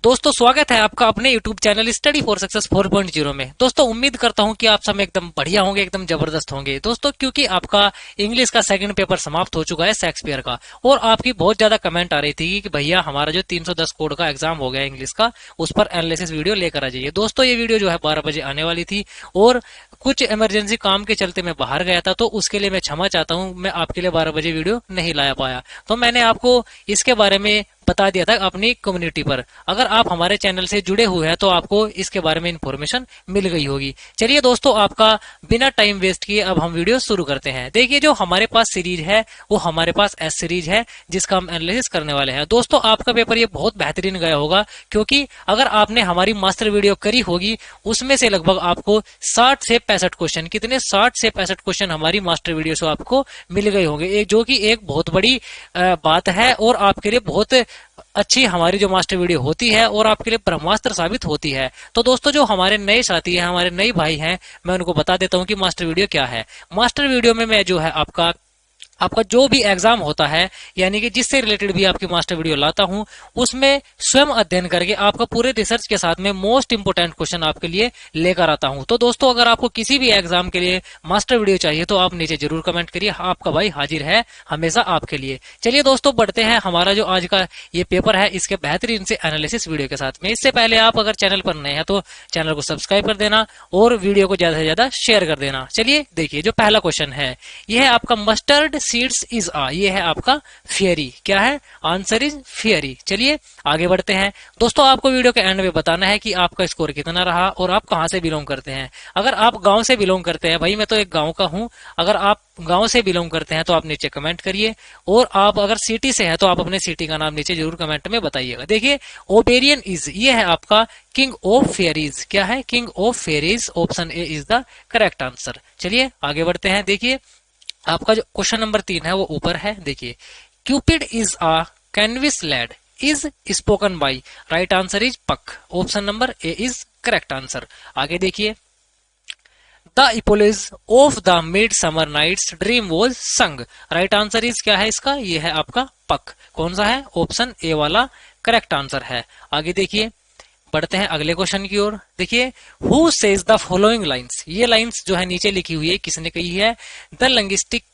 दोस्तों स्वागत है आपका अपने YouTube channel study for success 4.0 में। दोस्तों उम्मीद करता हूं कि आप सब एकदम बढ़िया होंगे, एकदम जबरदस्त होंगे। दोस्तों क्योंकि आपका इंग्लिश का सेकंड पेपर समाप्त हो चुका है शेक्सपियर का, और आपकी बहुत ज्यादा कमेंट आ रही थी कि भैया हमारा जो 310 कोड का एग्जाम हो गया इंग्लिश का, उस पर एनालिसिस वीडियो लेकर आ जाइए। दोस्तों ये वीडियो जो है 12 बजे आने वाली थी, और कुछ इमरजेंसी काम के चलते मैं बाहर गया था, तो उसके लिए मैं क्षमा चाहता हूं, मैं आपके लिए 12 बजे वीडियो नहीं लाया पाया। तो मैंने आपको इसके बारे में बता दिया था अपनी कम्युनिटी पर। अगर आप हमारे चैनल से जुड़े हुए हैं तो आपको इसके बारे में इंफॉर्मेशन मिल गई होगी। चलिए दोस्तों, आपका बिना टाइम वेस्ट किए अब हम वीडियो शुरू करते हैं। देखिए जो हमारे पास सीरीज है वो हमारे पास एस सीरीज है, जिसका हम एनालिसिस करने वाले हैं। दोस्तों आपका पेपर ये बहुत बेहतरीन गया होगा, क्योंकि अगर आपने हमारी मास्टर वीडियो करी होगी उसमें से लगभग आपको 60 से 65 क्वेश्चन, कितने 60 से 65 क्वेश्चन हमारी मास्टर वीडियो से आपको मिल गए होंगे, जो कि एक बहुत बड़ी बात है और आपके लिए बहुत अच्छी हमारी जो मास्टर वीडियो होती है और आपके लिए ब्रह्मास्त्र साबित होती है। तो दोस्तों जो हमारे नए साथी हैं, हमारे नए भाई हैं, मैं उनको बता देता हूं कि मास्टर वीडियो क्या है। मास्टर वीडियो में मैं जो है आपका जो भी एग्जाम होता है, यानी कि जिससे रिलेटेड भी आपकी मास्टर वीडियो लाता हूं, उसमें स्वयं अध्ययन करके आपका पूरे रिसर्च के साथ में मोस्ट इंपोर्टेंट क्वेश्चन आपके लिए लेकर आता हूं। तो दोस्तों अगर आपको किसी भी एग्जाम के लिए मास्टर वीडियो चाहिए तो आप नीचे जरूर कमेंट करिए, आपका भाई हाजिर है हमेशा आपके लिए। चलिए दोस्तों बढ़ते हैं हमारा जो आज का ये पेपर है इसके बेहतरीन से एनालिसिस वीडियो के साथ में। इससे पहले आप अगर चैनल पर नए हैं तो चैनल को सब्सक्राइब कर देना और वीडियो को ज्यादा से ज्यादा शेयर कर देना। चलिए देखिए जो पहला क्वेश्चन है, यह है आपका मस्टर्ड सीड्स इज आ, ये है आपका फियरी। क्या है? Answer is fiery. चलिए आगे बढ़ते हैं। दोस्तों आपको वीडियो के एंड में बताना है कि आपका स्कोर कितना रहा और आप कहां से बिलोंग करते हैं। अगर आप गांव से बिलोंग करते हैं, भाई मैं तो एक गांव का हूं, अगर आप गांव से बिलोंग करते हैं तो आप नीचे कमेंट करिए, और आप अगर सिटी से हैं तो आप अपने सिटी का नाम नीचे जरूर कमेंट में बताइएगा। देखिए ओबेरियन इज, ये है आपका किंग ऑफ फेरीज। क्या है? King of fairies. Option A is the correct answer. चलिए आगे बढ़ते हैं। देखिए आपका जो क्वेश्चन नंबर 3 है वो ऊपर है। देखिए Cupid is a knavish lad is spoken by, right answer is Puck. Option number A is correct answer. आगे देखिए the epilogue of the mid summer nights Dream was sung, right answer is क्या है इसका? ये है आपका पक। कौन सा है? ऑप्शन ए वाला करेक्ट आंसर है। आगे देखिए बढ़ते हैं अगले क्वेश्चन की ओर। देखिए who says the following lines, ये लाइन्स जो है नीचे लिखी हुई है किसने कही है? The linguistic,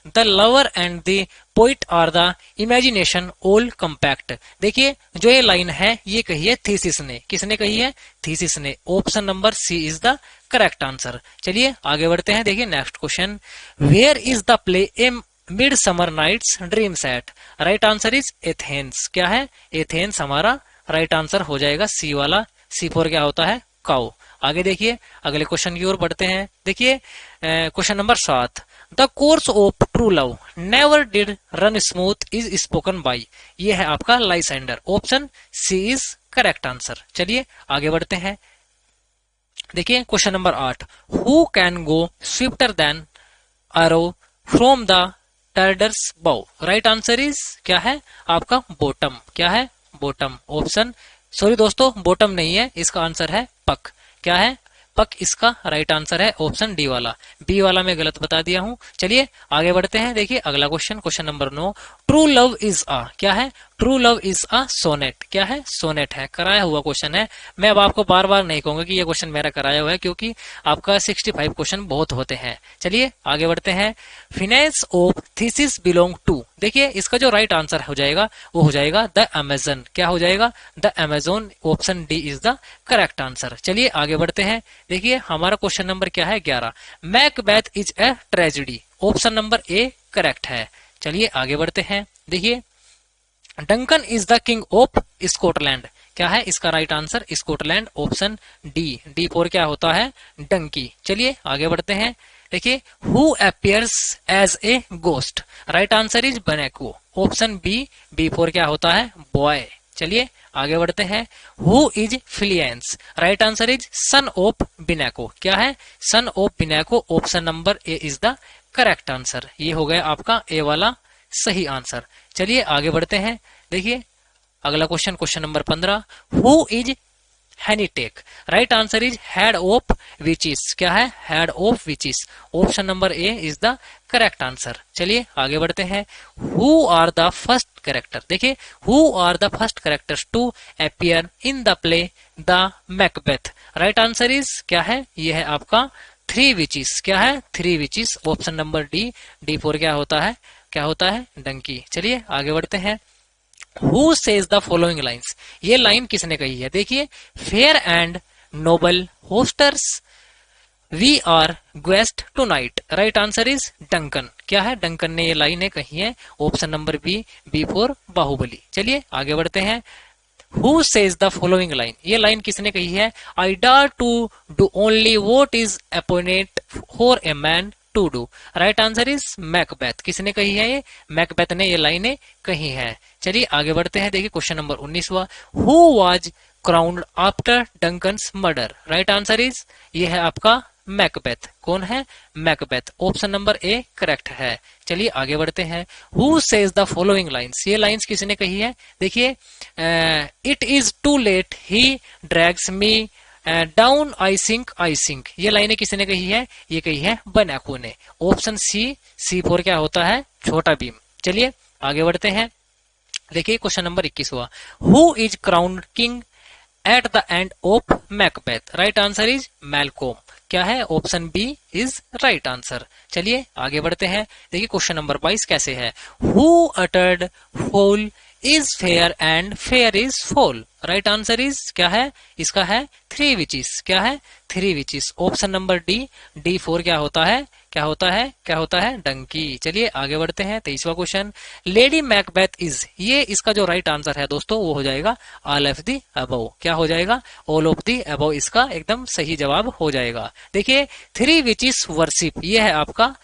the lover and the poet are the imagination all compact. देखिए जो ये लाइन है ये कही है थीसिस ने। किसने कही है? थीसिस ने। Option number C is the correct answer. चलिए आगे बढ़ते हैं। देखिए next question, where is the play A mid summer nights Dream set, right answer is Athens. क्या है? एथेंस हमारा राइट आंसर हो जाएगा सी वाला। सी फोर क्या होता है? काउ। आगे देखिए अगले क्वेश्चन की ओर बढ़ते हैं। देखिए question number 7, the course of true love never did run smooth is spoken by, ये है आपका Lysander. Option C is correct answer. चलिए आगे बढ़ते हैं। देखिए question number 8, who can go swifter than arrow from the Tartar's bow, right answer is क्या है आपका? बॉटम। क्या है? बॉटम। ऑप्शन सॉरी दोस्तों बॉटम नहीं है, इसका आंसर है पक। क्या है? पक इसका राइट आंसर है। ऑप्शन डी वाला। बी वाला मैं गलत बता दिया हूं। चलिए आगे बढ़ते हैं। देखिए अगला question, question number 9, true love is a, क्या है? True love is a sonnet. क्या है? सोनेट है। कराया हुआ क्वेश्चन है। मैं अब आपको बार बार नहीं कहूंगा कि ये क्वेश्चन मेरा कराया हुआ है, क्योंकि आपका 65 क्वेश्चन बहुत होते हैं। चलिए आगे बढ़ते हैं। Fiancee of Theseus belong to, देखिए इसका जो राइट आंसर हो जाएगा वो हो जाएगा द अमेजन। क्या हो जाएगा? The Amazon. Option D is the correct answer. चलिए आगे बढ़ते हैं। देखिए हमारा क्वेश्चन नंबर क्या है? 11, Macbeth is a tragedy. Option number A correct है। चलिए आगे बढ़ते हैं। देखिए Duncan is the king of Scotland. क्या है इसका right answer? Scotland. Option D. D for क्या होता है? डंकी। चलिए आगे बढ़ते हैं। देखिए who appears as a ghost, right answer is Banquo. Option B. B for क्या होता है? बॉय। चलिए आगे बढ़ते हैं। Who is Fleance, right answer is sun of Banquo. क्या है? Son of Banquo. Option number A is the correct answer. ये हो गया आपका ए वाला सही आंसर। चलिए आगे बढ़ते हैं। देखिए अगला question, question number 15, who is हैनीटेक। Right answer is head of witches. क्या है? Head of witches. Option number A is the correct answer. चलिए आगे बढ़ते हैं। Who are the first character. देखिए, who are the first characters to appear in the play the Macbeth. Right answer is क्या है? यह है आपका थ्री विचिस। क्या है? Three witches. Option number D. D for क्या होता है? क्या होता है? डंकी। चलिए आगे बढ़ते हैं। Who says the following lines. ये लाइन किसने कही है? देखिए, fair and noble hostess we are guest tonight. Right answer is Duncan. क्या है? डंकन ने ये लाइन कही है। Option number B. B for Baahubali. चलिए आगे बढ़ते हैं। Who says the following line. ये लाइन किसने कही है? I dare to do only what is appointed for a man to do. Right answer is Macbeth. किसने कही है? ये मैकबेथ ने ये लाइनें कही है। चलिए आगे बढ़ते हैं। देखिए क्वेश्चन नंबर 19वां। Who was crowned after Duncan's murder. Right answer is ये है आपका मैकबेथ। कौन है? Macbeth. Option number A correct है। चलिए आगे बढ़ते हैं। Who says the following lines. ये लाइन्स किसने कही है? देखिए, it is too late he drags me down I sink. ये लाइनें किसने कही है? ये कही है बनाकू ने। Option C. सी फोर क्या होता है? छोटा भीम। चलिए आगे बढ़ते हैं। देखिए क्वेश्चन नंबर 21वां। Who is crowned king at the end of Macbeth. Right answer is Malcolm. क्या है? Option B is right answer. चलिए आगे बढ़ते हैं। देखिए क्वेश्चन नंबर 22 कैसे है? Who uttered fall is fair and fair is fall. Right answer is क्या है? इसका है थ्री विचिस। क्या है? Three witches. Option number D. D for क्या होता है? क्या होता है? क्या होता है? डंकी। चलिए आगे बढ़ते हैं। 23वां क्वेश्चन। Lady Macbeth is. ये इसका जो राइट आंसर है दोस्तों वो हो जाएगा ऑल ऑफ दी अबव। क्या हो जाएगा? ऑल ऑफ दी अबव इसका एकदम सही जवाब हो जाएगा। देखिए, थ्री विचिस वर्शिप। ये है आपका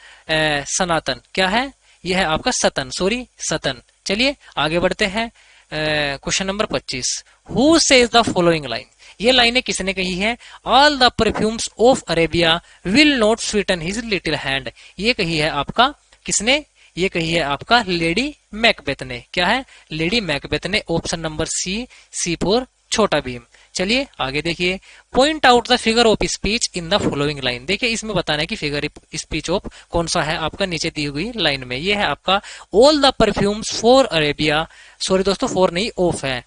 सनातन। क्या है? यह है आपका सतन। सॉरी, सतन। चलिए आगे बढ़ते हैं। Question number 25। Who says the following line. ये लाइनें किसने कही है? All the perfumes of Arabia will not Sutton his little hand. ये कही है आपका किसने? ये कही है आपका लेडी मैकबेथ ने। क्या है? लेडी मैकबेथ ने। Option number C. C for Chhota Bheem. चलिए आगे देखिए। Point out the figure of speech in the following line. देखिए इसमें बताना है कि फिगर स्पीच ऑफ कौन सा है आपका नीचे दी हुई लाइन में। ये है आपका all the perfumes for Arabia. Sorry दोस्तों, फॉर नहीं, ऑफ है।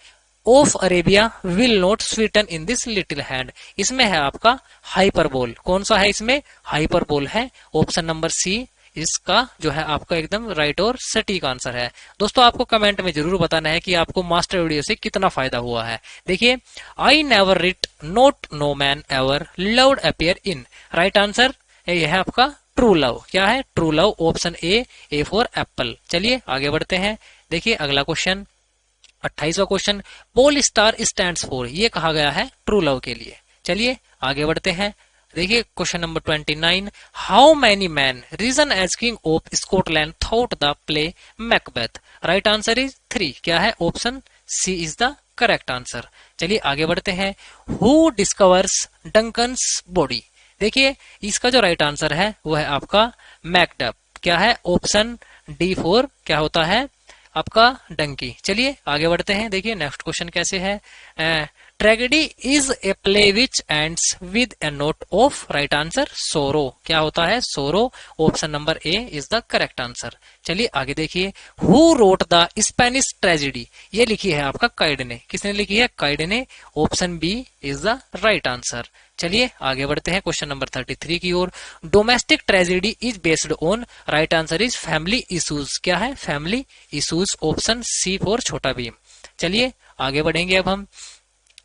Of Arabia will not Sutton in this little hand. इसमें है आपका हाइपरबोल। कौन सा है इसमें? हाइपरबोल है। ऑप्शन नंबर सी इसका जो है आपका एकदम राइट और सटीक आंसर है। दोस्तों आपको कमेंट में जरूर बताना है कि आपको मास्टर वीडियो से कितना फायदा हुआ है। देखिए, I never writ not no man ever loved appear in. Right answer ये है आपका ट्रू लव। क्या है? True love. Option A. A for apple. चलिए आगे बढ़ते हैं। देखिए अगला क्वेश्चन 28वां question. Pole star stands for. ये कहा गया है ट्रू लव के लिए। चलिए आगे बढ़ते हैं। देखिए question number 29। How many man reason as king of Scotland thought the play Macbeth. Right answer is 3। क्या है? Option C is the correct answer. चलिए आगे बढ़ते हैं। Who discovers Duncan's body. देखिए इसका जो राइट आंसर है वो है आपका मैकडब। क्या है? ऑप्शन डी फोर क्या होता है? आपका डंकी। चलिए आगे बढ़ते हैं। देखिए नेक्स्ट क्वेश्चन कैसे है? Tragedy is a play which ends with A note of. Right answer सोरो। क्या होता है? सोरो। Option number A is the correct answer. चलिए आगे देखिए। Who wrote the Spanish tragedy. ये लिखी है आपका काइड ने। किसने लिखी है? काइड ने। Option B is the right answer. चलिए आगे बढ़ते हैं क्वेश्चन नंबर 33 की ओर। Domestic tragedy is based on. Right answer is family issues. क्या है? Family issues. Option C for Chhota Bheem. चलिए आगे बढ़ेंगे अब हम।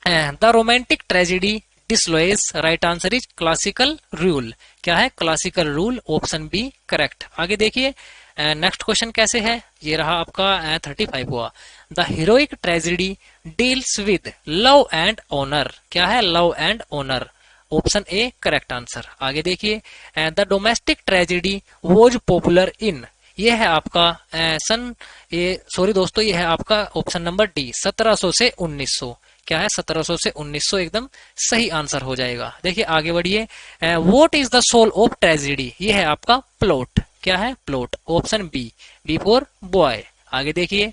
The romantic tragedy disallows. Right answer is classical rule. क्या है? Classical rule. Option B correct. आगे देखिए नेक्स्ट क्वेश्चन कैसे है? ये रहा आपका 35 हुआ। The heroic tragedy deals with love and honour. क्या है? Love and honour. Option A correct answer. आगे देखिए। The domestic tragedy was popular in. ये है आपका सन ये सॉरी दोस्तों, ये है आपका ऑप्शन नंबर डी 1700 से 1900। क्या है? 1700 से 1900 एकदम सही आंसर हो जाएगा। देखिए आगे बढ़िए। What is the soul of tragedy. ये है आपका प्लॉट। क्या है? Plot. Option B. B for boy. आगे देखिए।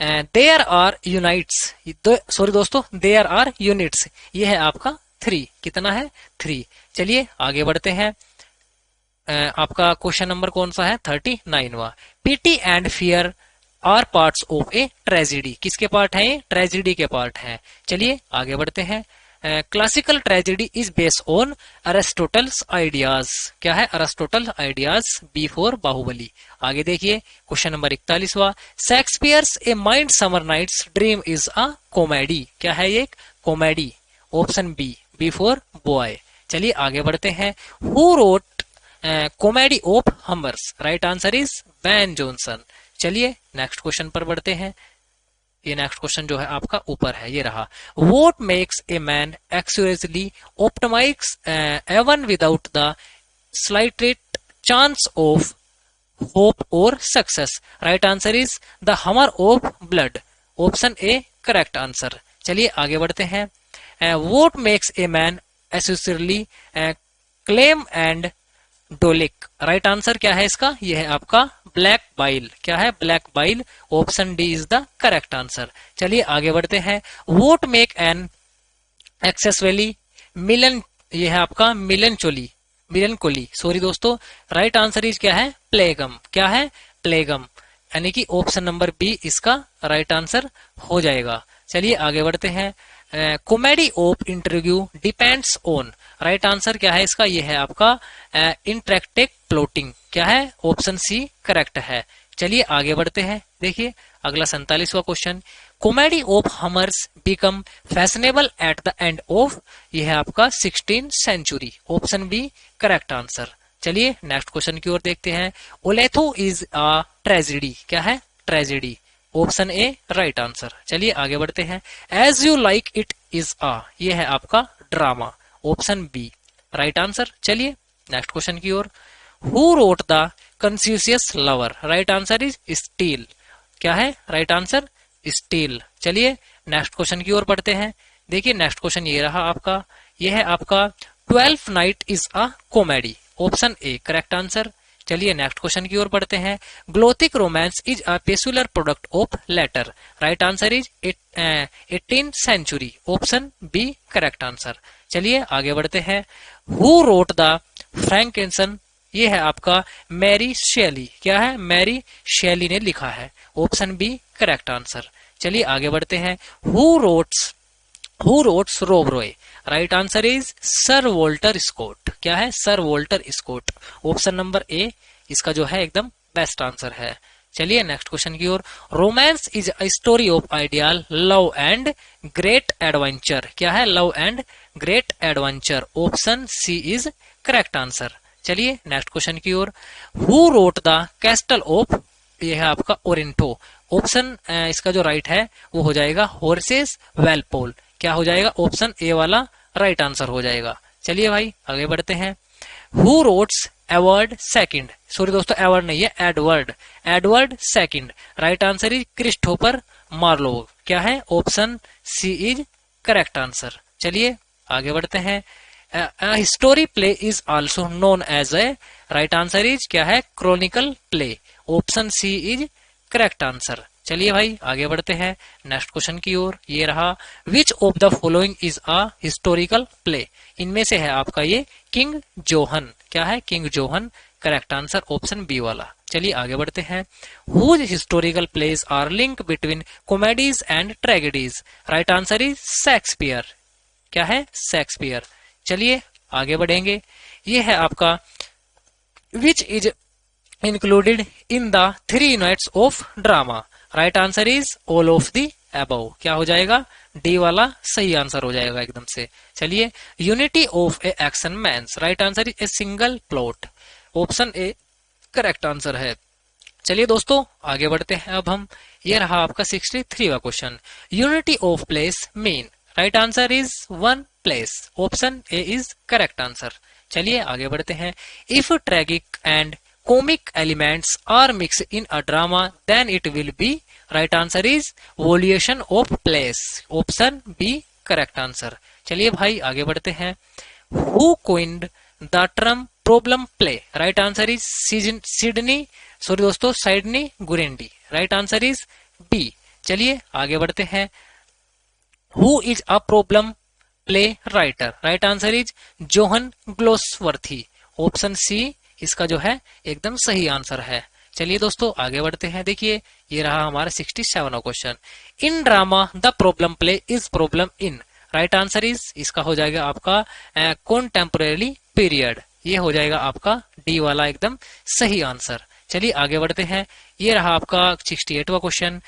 देयर आर यूनिट्स, सॉरी दोस्तों, देयर आर यूनिट्स, ये है आपका 3, कितना है 3। चलिए आगे बढ़ते हैं। आपका क्वेश्चन नंबर कौन सा है 39वां। Pity and fear are parts of a tragedy, किसके पार्ट है ये, ट्रेजिडी के पार्ट हैं। चलिए आगे बढ़ते हैं। Classical tragedy is based on Aristotle's ideas, क्या है Aristotle ideas, B for Baahubali. आगे देखिए क्वेश्चन नंबर 41वां। Shakespeare's a mind summer nights dream is a comedy, क्या है ये, comedy, option B, B for boy. चलिए आगे बढ़ते हैं। Who wrote comedy of humours, right answer is Ben Jonson. चलिए नेक्स्ट क्वेश्चन पर बढ़ते हैं। ये नेक्स्ट क्वेश्चन जो है आपका ऊपर है, ये रहा। What makes a man accurately optimise even without the slightest chance of hope और success, right answer is the humour of blood, option A correct answer. चलिए आगे बढ़ते हैं। What makes a man accurately claim and डोलिक, right answer क्या है इसका, यह है आपका ब्लैक बाइल, क्या है black bile, option D is the correct answer. चलिए आगे बढ़ते हैं। वोट मेक एन एक्सेसवली मिलन, यह है आपका मिलनचोली, मिलनकोली, सॉरी दोस्तों, राइट आंसर इज क्या है प्लेगम, क्या है प्लेगम, यानी कि ऑप्शन नंबर बी इसका राइट आंसर हो जाएगा। चलिए आगे बढ़ते हैं। Comedy of interview depends on, right answer क्या है इसका, यह है आपका इंटरेक्टिव प्लॉटिंग, क्या है ऑप्शन सी करेक्ट है। चलिए आगे बढ़ते हैं। देखिए अगला 47वां question. Comedy of humours become fashionable at the end of, यह है आपका 16th century, option B correct answer. चलिए नेक्स्ट क्वेश्चन की ओर देखते हैं। ओलेथो इज अ ट्रेजिडी, क्या है tragedy, option A right answer. चलिए आगे बढ़ते हैं। As you like it is a, यह है आपका drama, option B right answer. चलिए नेक्स्ट क्वेश्चन की ओर। Who wrote the Confucius lover, right answer is Steele, क्या है राइट आंसर स्टील। चलिए नेक्स्ट क्वेश्चन की ओर पढ़ते हैं। देखिए नेक्स्ट क्वेश्चन ये रहा आपका, यह है आपका 12th night is a comedy, option A correct answer. चलिए नेक्स्ट क्वेश्चन की ओर पढ़ते हैं। Gothic romance is a peculiar product of later, right answer is 18th century, option B correct answer. चलिए आगे बढ़ते हैं। हु रोट द फ्रैंकेंसन, ये है आपका मैरी शेली, क्या है मैरी शेली ने लिखा है, ऑप्शन बी करेक्ट आंसर। चलिए आगे बढ़ते हैं। Who wrote Rob Roy, right answer is Sir Walter Scott, क्या है Sir Walter Scott, option number A इसका जो है एकदम बेस्ट आंसर है। चलिए नेक्स्ट क्वेश्चन की ओर। Romance is a story of ideal love and great adventure, क्या है love and great adventure, option C is correct answer. चलिए नेक्स्ट क्वेश्चन की ओर। Who wrote the castle of, ये है आपका ओरेंटो, ऑप्शन इसका जो राइट है वो हो जाएगा होर्सेस वेलपोल, क्या हो जाएगा ऑप्शन ए वाला राइट आंसर हो जाएगा। चलिए भाई आगे बढ़ते हैं। Who wrote Edward second, sorry दोस्तों एवर्ड नहीं है Edward, Edward second, right answer is Christopher Marlowe, क्या है option C is correct answer. चलिए आगे बढ़ते हैं। History play is also known as a, right answer is क्या है chronicle play, option C is correct answer. चलिए भाई आगे बढ़ते हैं नेक्स्ट क्वेश्चन की ओर। ये रहा। Which of the following is a historical play, इनमें से है आपका ये किंग जोहन, क्या है King John, correct answer option B वाला। चलिए आगे बढ़ते हैं। Whose historical plays are link between comedies and tragedies, right answer is Shakespeare, क्या है शेक्सपियर। चलिए आगे बढ़ेंगे। ये है आपका which is included in the 3 units of drama, right answer is all of the above, क्या हो जाएगा डी वाला सही आंसर हो जाएगा एकदम से। चलिए unity of a action means, right answer is a single plot, option A correct answer है। चलिए दोस्तों आगे बढ़ते हैं अब हम। ये रहा आपका 63वां question. Unity of place mean, right answer is 1 place, option A is correct answer. चलिए आगे बढ़ते हैं। If tragic and comic elements are mix in a drama then it will be, right answer is evolution of place, option B correct answer. चलिए भाई आगे बढ़ते हैं। Who coined the term problem play, right answer is Sidney, sorry दोस्तों Sydney Grundy, right answer is B. चलिए आगे बढ़ते हैं। Who is a problem play writer? Right answer is John Galsworthy. Option C इसका जो है एकदम सही आंसर है। चलिए दोस्तों आगे बढ़ते हैं। देखिए ये रहा हमारा 67वां question. In drama the problem play is problem in. Right answer is इसका हो जाएगा आपका कॉन्टेम्पोरेरी पीरियड। ये हो जाएगा आपका डी वाला एकदम सही आंसर। चलिए आगे बढ़ते हैं। ये रहा आपका 68वां question.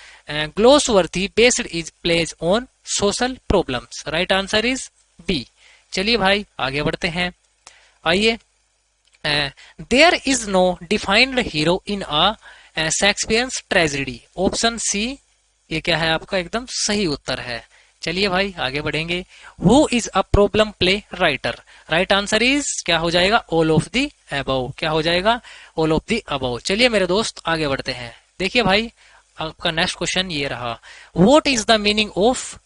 Galsworthy based is plays on social problems. Right answer is B. चलिए भाई आगे बढ़ते हैं। आइए, there is no defined hero in a Shakespeare's tragedy. Option C ये क्या है आपका एकदम सही उत्तर है। चलिए भाई आगे बढ़ेंगे। Who is a problem play writer? Right answer is क्या हो जाएगा? All of the above. क्या हो जाएगा? All of the above. चलिए मेरे दोस्त आगे बढ़ते हैं। देखिए भाई आपका नेक्स्ट क्वेश्चन ये रहा। What is the meaning of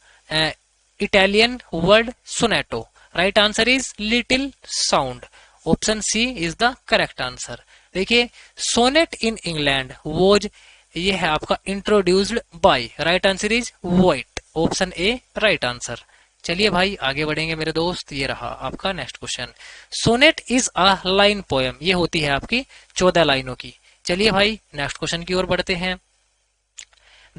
Italian word sonetto? Right answer is little sound. Option C is the correct answer. देखिए सोनेट इन इंग्लैंड वॉज, ये है आपका introduced by. Right answer is Wyatt. Option A right answer. चलिए भाई आगे बढ़ेंगे मेरे दोस्त। ये रहा आपका next question. Sonnet is a line poem. ये होती है आपकी 14 लाइनों की। चलिए भाई नेक्स्ट क्वेश्चन की ओर बढ़ते हैं।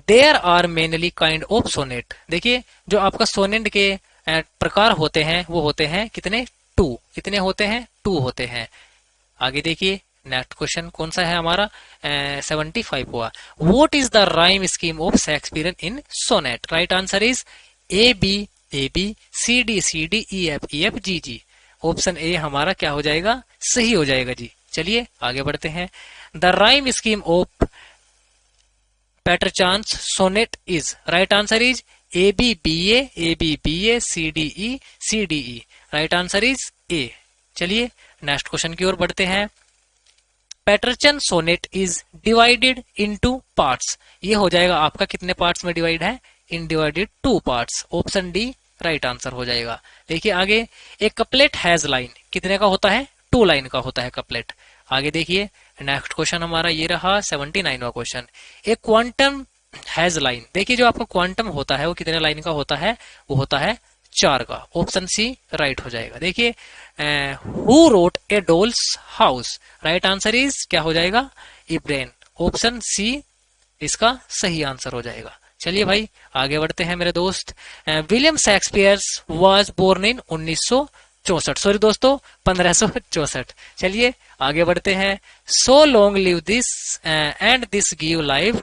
There are mainly kind of sonnet. देखिए जो आपका सोनेट के प्रकार होते हैं वो होते हैं कितने? 2। कितने होते हैं? 2 होते हैं। आगे देखिए नेक्स्ट क्वेश्चन कौन सा है हमारा? 75 हुआ। What is the rhyme scheme of Shakespeare in sonnet? Right answer is A B C D E F G G. Option A हमारा क्या हो जाएगा? सही हो जाएगा जी। चलिए आगे बढ़ते हैं। The rhyme scheme of Petrarchan's sonnet is. Right answer is A B B A C D E. Right answer is A. चलिए नेक्स्ट क्वेश्चन की ओर बढ़ते हैं। Petrarchan sonnet is divided into parts. ये हो जाएगा आपका कितने पार्ट्स में डिवाइड है? In divided 2 parts. Option D right answer हो जाएगा। देखिए आगे, एक कपलेट हैज लाइन कितने का होता है? 2 लाइन का होता है कपलेट। आगे देखिए नेक्स्ट क्वेश्चन हमारा ये रहा 79वां क्वेश्चन। एक क्वांटम हैज लाइन। देखिए जो आपका क्वांटम होता है वो कितने लाइन का होता है? वो होता है 4 का। ऑप्शन सी राइट हो जाएगा। देखिए who wrote a dolls house? Right answer is क्या हो जाएगा? इब्रेन। ऑप्शन सी इसका सही आंसर हो जाएगा। चलिए भाई आगे बढ़ते हैं मेरे दोस्त। William Shakespeare was born in 1964। Sorry दोस्तों 1564। चलिए आगे बढ़ते हैं। So long live this and this give life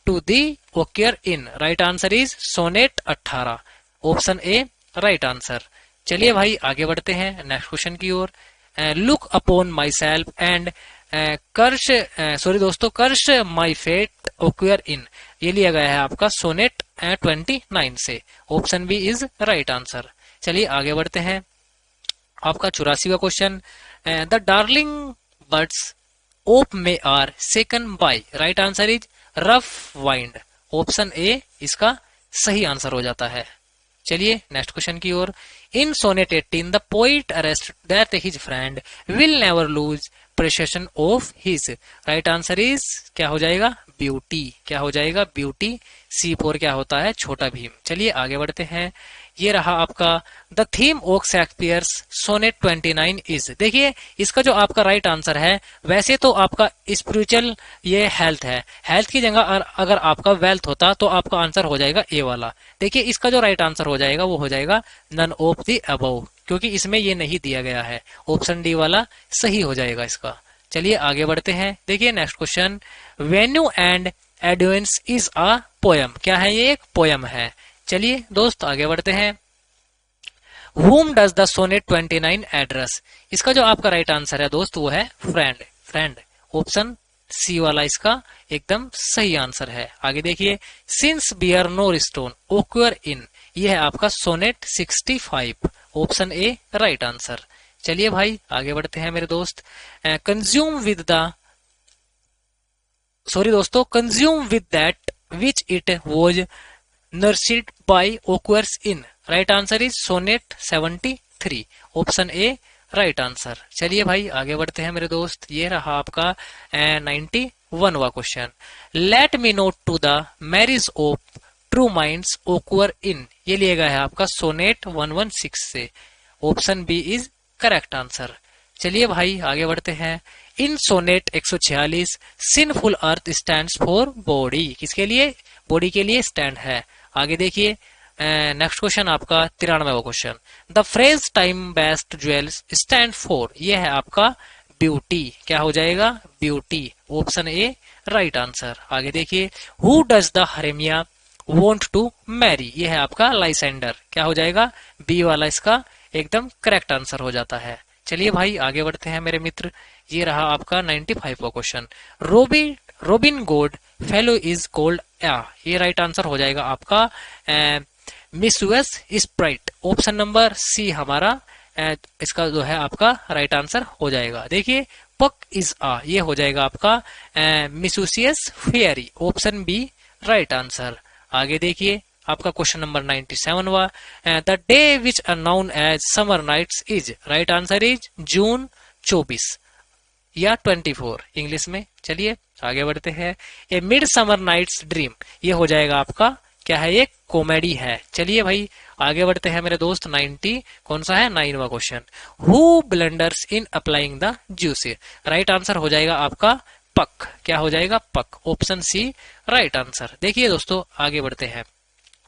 to the occur in. Right answer is sonnet 18। Option A right answer. चलिए भाई आगे बढ़ते हैं नेक्स्ट क्वेश्चन की ओर। Look upon myself and curse, sorry दोस्तों curse my fate occur in. ये लिया गया है आपका सोनेट 29 से। Option B is right answer. चलिए आगे बढ़ते हैं। आपका 84वां question. The darling birds of May are shaken by. Right answer is rough wind. Option A इसका सही आंसर हो जाता है। चलिए नेक्स्ट क्वेश्चन की ओर। In sonnet 18 the poet arrest that his friend will never lose appreciation of his. Right answer is क्या हो जाएगा? ब्यूटी। क्या हो जाएगा? ब्यूटी। C4 क्या होता है? छोटा भीम। चलिए आगे बढ़ते हैं। ये रहा आपका the theme of Shakespeare's sonnet 29 is. देखिए इसका जो आपका राइट आंसर है, वैसे तो आपका स्पिरिचुअल ये हेल्थ है। हेल्थ की जगह अगर आपका वेल्थ होता तो आपका आंसर हो जाएगा ए वाला। देखिए इसका जो राइट आंसर हो जाएगा वो हो जाएगा नन ऑफ द अबव, क्योंकि इसमें ये नहीं दिया गया है। ऑप्शन डी वाला सही हो जाएगा इसका। चलिए आगे बढ़ते हैं। देखिए next question. Venue and advance is a poem. क्या है? ये एक पोयम है। चलिए दोस्त आगे बढ़ते हैं। Whom does the sonnet 29 address? इसका जो आपका राइट आंसर है दोस्त वो है फ्रेंड। फ्रेंड। ऑप्शन सी वाला इसका एकदम सही आंसर है। आगे देखिए। Since bear no stone occur in. ये है आपका sonnet 65। Option A right answer. चलिए भाई आगे बढ़ते हैं मेरे दोस्त। कंज्यूम विद द, सॉरी दोस्तों consume with that which it was nursed by occurs in. Right answer is sonnet 73। Option A right answer. चलिए भाई आगे बढ़ते हैं मेरे दोस्त। ये रहा आपका 91 1वां question, let me not to the marriage of true minds occur in, ये लिया गया है आपका सोनेट 116 से। Option B is correct answer. चलिए भाई आगे बढ़ते हैं। In sonnet 146 sinful earth stands for body, किसके लिए? बॉडी के लिए स्टैंड है। आगे देखिए नेक्स्ट क्वेश्चन आपका 93वां question, the phrase time best jewels stand for, ये है आपका ब्यूटी। क्या हो जाएगा? Beauty. Option A right answer. आगे देखिए, who does the Hermia want to marry, ये है आपका लाइसेंडर। क्या हो जाएगा? बी वाला इसका एकदम करेक्ट आंसर हो जाता है। चलिए भाई आगे बढ़ते हैं मेरे मित्र। ये रहा आपका 95वां question, Robin good fellow is called a, ये राइट आंसर हो जाएगा आपका mischievous sprite. Option number C हमारा इसका जो है आपका राइट आंसर हो जाएगा। देखिए पक इज आ, ये हो जाएगा आपका mischievous fairy. Option B right answer. आगे देखिए आपका क्वेश्चन नंबर 97वां, the day which are known as summer nights is, right answer is June 24 या 24 इंग्लिश में। चलिए आगे बढ़ते हैं। A mid summer nights dream, ये हो जाएगा आपका क्या है? ये कॉमेडी है। चलिए भाई आगे बढ़ते हैं मेरे दोस्त। 90 कौन सा है? 9वां question, who blunders in applying the juice, right answer हो जाएगा आपका पक। क्या हो जाएगा? पक। Option C right answer. देखिए दोस्तों आगे बढ़ते हैं।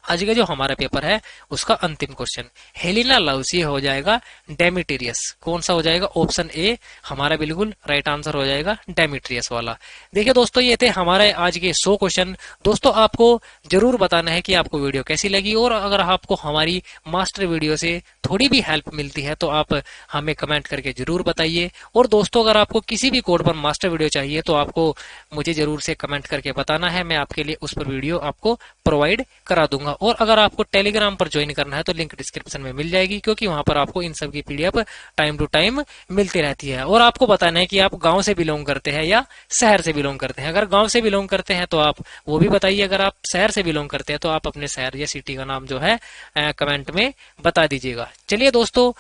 आज का जो हमारा पेपर है उसका अंतिम क्वेश्चन, हेलिना लव्स, ये हो जाएगा डेमिटेरियस। कौन सा हो जाएगा? ऑप्शन ए हमारा बिल्कुल राइट आंसर हो जाएगा डेमिट्रियस वाला। देखिए दोस्तों ये थे हमारे आज के 100 क्वेश्चन। दोस्तों आपको जरूर बताना है कि आपको वीडियो कैसी लगी, और अगर आपको हमारी मास्टर वीडियो से थोड़ी भी हेल्प मिलती है तो आप हमें कमेंट करके जरूर बताइए। और दोस्तों अगर आपको किसी भी कोड पर मास्टर वीडियो चाहिए तो आपको मुझे जरूर से कमेंट करके बताना है, मैं आपके लिए उस पर वीडियो आपको प्रोवाइड करा दूंगा। और अगर आपको टेलीग्राम पर ज्वाइन करना है तो लिंक डिस्क्रिप्शन में मिल जाएगी, क्योंकि वहां पर आपको इन सब की पीडीएफ टाइम टू टाइम मिलती रहती है। और आपको बताना है कि आप गांव से बिलोंग करते हैं या शहर से बिलोंग करते हैं। अगर गांव से बिलोंग करते हैं तो आप वो भी बताइए, अगर आप शहर से बिलोंग करते हैं तो आप अपने शहर या सिटी का नाम जो है कमेंट में बता दीजिएगा। चलिए दोस्तों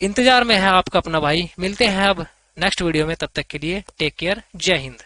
इंतजार में है आपका अपना भाई, मिलते हैं अब नेक्स्ट वीडियो में, तब तक के लिए टेक केयर, जय हिंद।